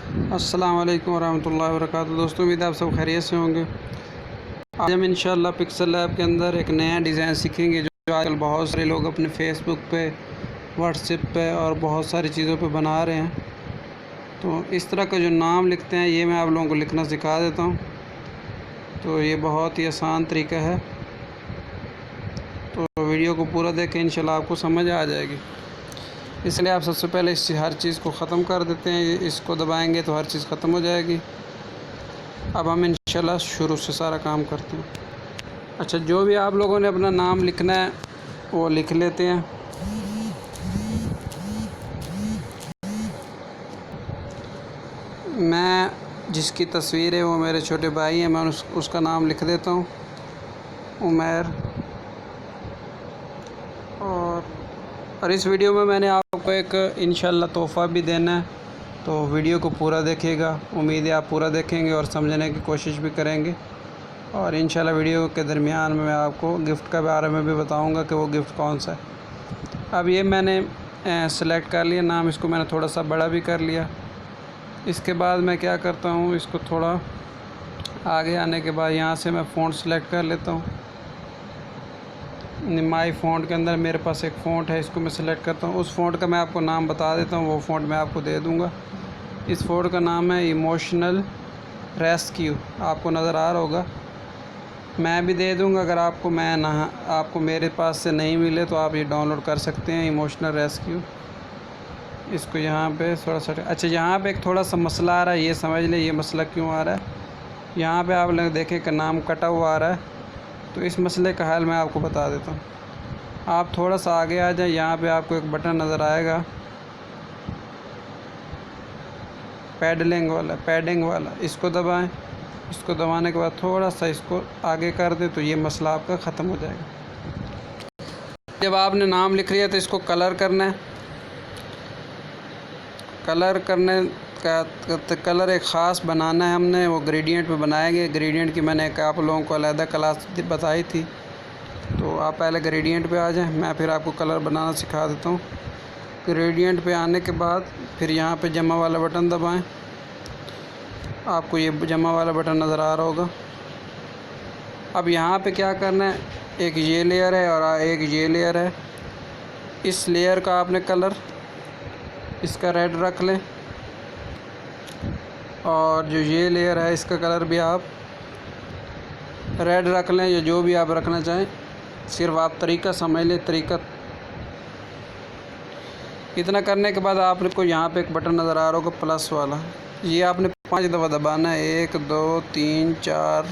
अस्सलाम वालेकुम वरहमतुल्लाहि वबरकातुहू। दोस्तों, उम्मीद है आप सब खैरियत से होंगे। आज हम इंशाल्लाह पिक्सल लैब के अंदर एक नया डिज़ाइन सीखेंगे जो आजकल बहुत सारे लोग अपने फेसबुक पे, व्हाट्सएप पे और बहुत सारी चीज़ों पे बना रहे हैं। तो इस तरह का जो नाम लिखते हैं ये मैं आप लोगों को लिखना सिखा देता हूँ। तो ये बहुत ही आसान तरीका है, तो वीडियो को पूरा देखें, इंशाल्लाह आपको समझ आ जाएगी। इसलिए आप सबसे पहले इस हर चीज़ को ख़त्म कर देते हैं। इसको दबाएंगे तो हर चीज़ ख़त्म हो जाएगी। अब हम इंशाल्लाह शुरू से सारा काम करते हैं। अच्छा, जो भी आप लोगों ने अपना नाम लिखना है वो लिख लेते हैं। मैं जिसकी तस्वीर है वो मेरे छोटे भाई हैं, मैं उसका नाम लिख देता हूँ, उमर। और इस वीडियो में मैंने आपको एक इंशाल्लाह तोहफ़ा भी देना है, तो वीडियो को पूरा देखिएगा। उम्मीद है आप पूरा देखेंगे और समझने की कोशिश भी करेंगे। और इंशाल्लाह वीडियो के दरमियान में मैं आपको गिफ्ट के बारे में भी बताऊंगा कि वो गिफ्ट कौन सा है। अब ये मैंने सेलेक्ट कर लिया नाम, इसको मैंने थोड़ा सा बड़ा भी कर लिया। इसके बाद मैं क्या करता हूँ, इसको थोड़ा आगे आने के बाद यहाँ से मैं फ़ॉन्ट सेलेक्ट कर लेता हूँ। माई फ़ॉन्ट के अंदर मेरे पास एक फ़ॉन्ट है, इसको मैं सेलेक्ट करता हूँ। उस फ़ॉन्ट का मैं आपको नाम बता देता हूँ, वो फ़ॉन्ट मैं आपको दे दूँगा। इस फ़ॉन्ट का नाम है इमोशनल रेस्क्यू। आपको नज़र आ रहा होगा, मैं भी दे दूँगा। अगर आपको मेरे पास से नहीं मिले तो आप ये डाउनलोड कर सकते हैं, इमोशनल रेस्क्यू। इसको यहाँ पे थोड़ा सा, अच्छा यहाँ पे एक थोड़ा सा मसला आ रहा है, ये समझ लें ये मसला क्यों आ रहा है। यहाँ पे आप लोग देखें कि नाम कटा हुआ आ रहा है, तो इस मसले का हल मैं आपको बता देता हूँ। आप थोड़ा सा आगे आ जाए, यहाँ पे आपको एक बटन नज़र आएगा पैडिंग वाला, इसको दबाएं। इसको दबाने के बाद थोड़ा सा इसको आगे कर दें तो ये मसला आपका ख़त्म हो जाएगा। जब आपने नाम लिख लिया तो इसको कलर करना है। कलर एक ख़ास बनाना है हमने, वो ग्रेडियंट पे बनाएंगे। ग्रेडियंट की मैंने एक आप लोगों को अलग क्लास बताई थी, तो आप पहले ग्रेडियंट पे आ जाएं, मैं फिर आपको कलर बनाना सिखा देता हूँ। ग्रेडियंट पे आने के बाद फिर यहाँ पे जमा वाला बटन दबाएं। आपको ये जमा वाला बटन नज़र आ रहा होगा। अब यहाँ पे क्या करना है, एक ये लेयर है और एक ये लेयर है। इस लेयर का आपने कलर इसका रेड रख लें, और जो ये लेयर है इसका कलर भी आप रेड रख लें, या जो भी आप रखना चाहें। सिर्फ आप तरीका समझ लें, तरीका। इतना करने के बाद आपको यहाँ पे एक बटन नज़र आ रहा होगा प्लस वाला, ये आपने 5 दफ़ा दबाना है। 1 2 3 4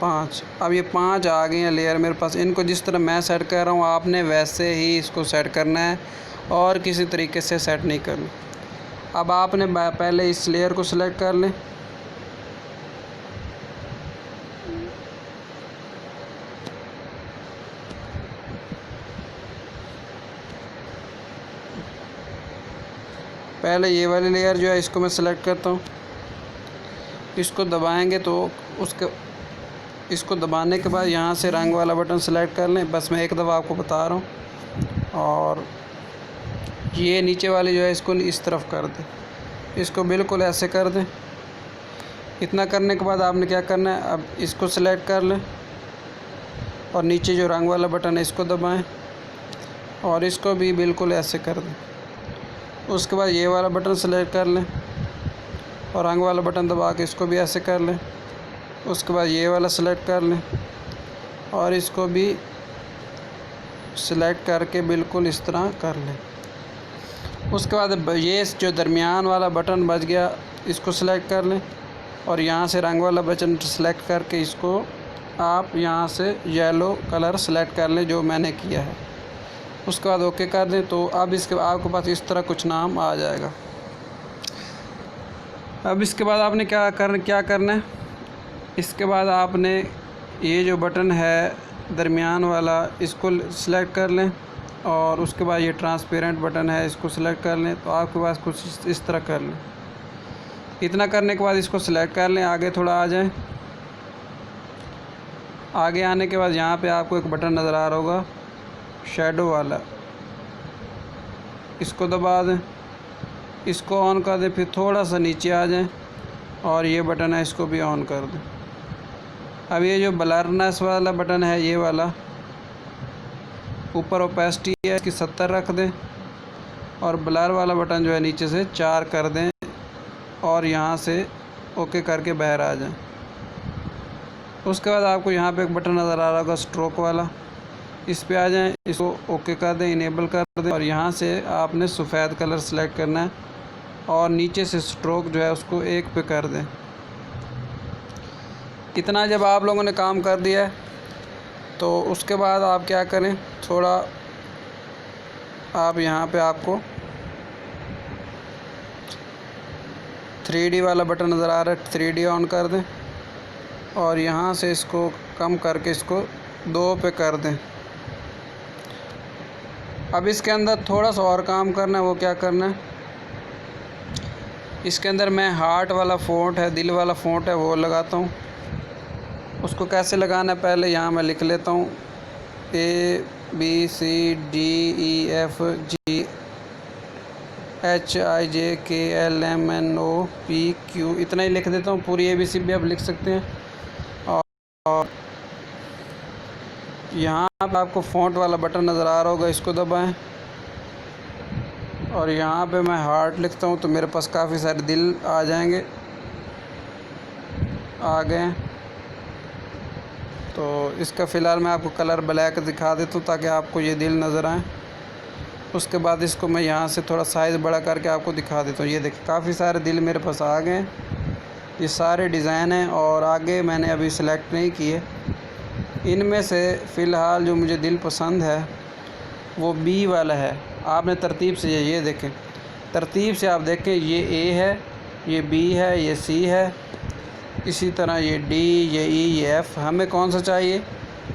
5। अब ये 5 आ गए हैं लेयर मेरे पास। इनको जिस तरह मैं सेट कर रहा हूँ आपने वैसे ही इसको सेट करना है, और किसी तरीके से सेट नहीं करना। अब आपने पहले इस लेयर को सिलेक्ट कर लें। पहले ये वाली लेयर जो है इसको मैं सिलेक्ट करता हूँ। इसको दबाएंगे तो इसको दबाने के बाद यहाँ से रंग वाला बटन सेलेक्ट कर लें। बस मैं एक दफ़ा आपको बता रहा हूँ। और ये नीचे वाली जो है इसको इस तरफ कर दें, इसको बिल्कुल ऐसे कर दें। इतना करने के बाद आपने क्या करना है, अब इसको सेलेक्ट कर लें और नीचे जो रंग वाला बटन है इसको दबाएं, और इसको भी बिल्कुल ऐसे कर दें। उसके बाद ये वाला बटन सेलेक्ट कर लें और रंग वाला बटन दबा के इसको भी ऐसे कर लें। उसके बाद ये वाला सेलेक्ट कर लें और इसको भी सिलेक्ट करके बिल्कुल इस तरह कर लें। उसके बाद ये जो दरमियान वाला बटन बच गया इसको सिलेक्ट कर लें, और यहाँ से रंग वाला बटन सेलेक्ट करके इसको आप यहाँ से येलो कलर सेलेक्ट कर लें जो मैंने किया है। उसके बाद ओके कर दें, तो अब इसके आपके पास इस तरह कुछ नाम आ जाएगा। अब इसके बाद आपने क्या करना है, इसके बाद आपने ये जो बटन है दरमियान वाला इसको सिलेक्ट कर लें, और उसके बाद ये ट्रांसपेरेंट बटन है इसको सिलेक्ट कर लें। तो आपके पास कुछ इस तरह कर लें। इतना करने के बाद इसको सिलेक्ट कर लें, आगे थोड़ा आ जाएं। आगे आने के बाद यहाँ पे आपको एक बटन नज़र आ रहा होगा शैडो वाला, इसको दबा दें। इसको ऑन कर दें, फिर थोड़ा सा नीचे आ जाएं और ये बटन है इसको भी ऑन कर दें। अब ये जो ब्लरनेस वाला बटन है, ये वाला ऊपर ओपेसिटी है इसकी 70 रख दें और ब्लर वाला बटन जो है नीचे से 4 कर दें और यहाँ से ओके करके बाहर आ जाएं। उसके बाद आपको यहाँ पे एक बटन नज़र आ रहा होगा स्ट्रोक वाला, इस पे आ जाएं, इसको ओके कर दें, इनेबल कर दें और यहाँ से आपने सफ़ेद कलर सेलेक्ट करना है और नीचे से स्ट्रोक जो है उसको 1 पे कर दें। इतना जब आप लोगों ने काम कर दिया है तो उसके बाद आप क्या करें, थोड़ा आप यहाँ पे आपको 3D वाला बटन नज़र आ रहा है, 3D ऑन कर दें और यहाँ से इसको कम करके इसको 2 पे कर दें। अब इसके अंदर थोड़ा सा और काम करना है, वो क्या करना है, इसके अंदर मैं हार्ट वाला फ़ॉन्ट है, दिल वाला फ़ॉन्ट है, वो लगाता हूँ। उसको कैसे लगाना है पहले यहाँ मैं लिख लेता हूँ, ABCDEFGHIJKLMNOPQ, इतना ही लिख देता हूँ। पूरी ABC भी आप लिख सकते हैं। और यहाँ पे आपको फ़ॉन्ट वाला बटन नज़र आ रहा होगा, इसको दबाएं और यहाँ पे मैं हार्ट लिखता हूँ तो मेरे पास काफ़ी सारे दिल आ जाएंगे, आ गए। तो इसका फ़िलहाल मैं आपको कलर ब्लैक दिखा देता हूँ ताकि आपको ये दिल नज़र आए। उसके बाद इसको मैं यहाँ से थोड़ा साइज़ बड़ा करके आपको दिखा देता हूँ। ये देखिए काफ़ी सारे दिल मेरे पास आ गए, ये सारे डिज़ाइन हैं और आगे मैंने अभी सेलेक्ट नहीं किए। इनमें से फ़िलहाल जो मुझे दिल पसंद है वो B वाला है। आपने तरतीब से ये देखें, तरतीब से आप देखें, ये A है, ये B है, ये C है, इसी तरह ये D, ये E, ये F। हमें कौन सा चाहिए,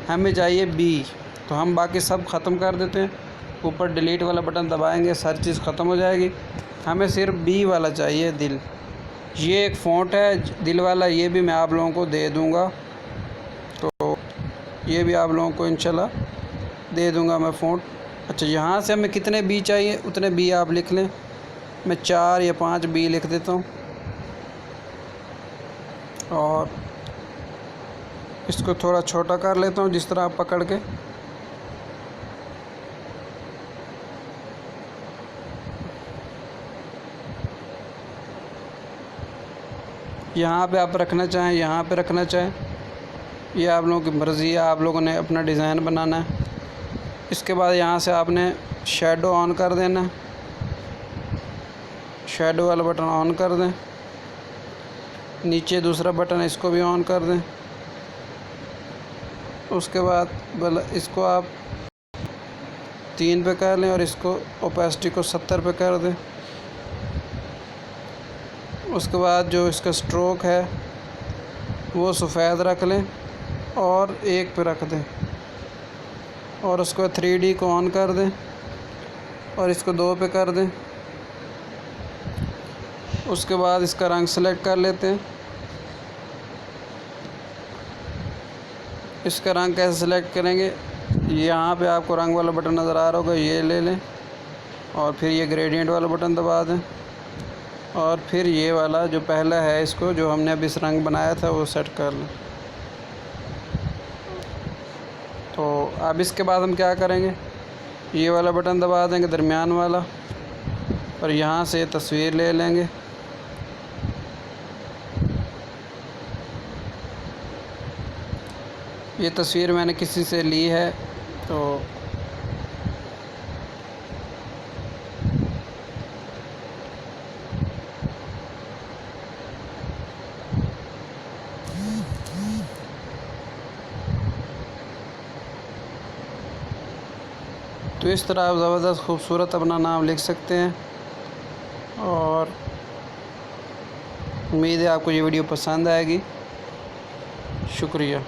हमें चाहिए B। तो हम बाकी सब ख़त्म कर देते हैं, ऊपर डिलीट वाला बटन दबाएंगे, सारी चीज़ ख़त्म हो जाएगी। हमें सिर्फ B वाला चाहिए, दिल। ये एक फ़ॉन्ट है दिल वाला, ये भी मैं आप लोगों को दे दूँगा, तो ये भी आप लोगों को इंशाल्लाह दे दूँगा मैं फ़ॉन्ट। अच्छा, यहाँ से हमें कितने B चाहिए उतने B आप लिख लें। मैं 4 या 5 B लिख देता हूँ और इसको थोड़ा छोटा कर लेता हूँ जिस तरह आप पकड़ के। यहाँ पे आप रखना चाहें, यहाँ पे रखना चाहें, ये आप लोगों की मर्ज़ी है, आप लोगों ने अपना डिज़ाइन बनाना है। इसके बाद यहाँ से आपने शैडो ऑन कर देना है, शैडो वाला बटन ऑन कर दें। नीचे दूसरा बटन, इसको भी ऑन कर दें। उसके बाद इसको आप 3 पे कर लें और इसको ओपेसिटी को 70 पे कर दें। उसके बाद जो इसका स्ट्रोक है वो सफ़ेद रख लें और 1 पे रख दें और उसको 3D को ऑन कर दें और इसको 2 पे कर दें। उसके बाद इसका रंग सेलेक्ट कर लेते हैं। इसका रंग कैसे सेलेक्ट करेंगे, यहाँ पे आपको रंग वाला बटन नज़र आ रहा होगा, ये ले लें और फिर ये ग्रेडियंट वाला बटन दबा दें और फिर ये वाला जो पहला है इसको जो हमने अभी इस रंग बनाया था वो सेट कर लें। तो अब इसके बाद हम क्या करेंगे, ये वाला बटन दबा देंगे, दरमियान वाला, और यहाँ से तस्वीर ले लेंगे। ये तस्वीर मैंने किसी से ली है, तो इस तरह आप ज़बरदस्त खूबसूरत अपना नाम लिख सकते हैं। और उम्मीद है आपको ये वीडियो पसंद आएगी। शुक्रिया।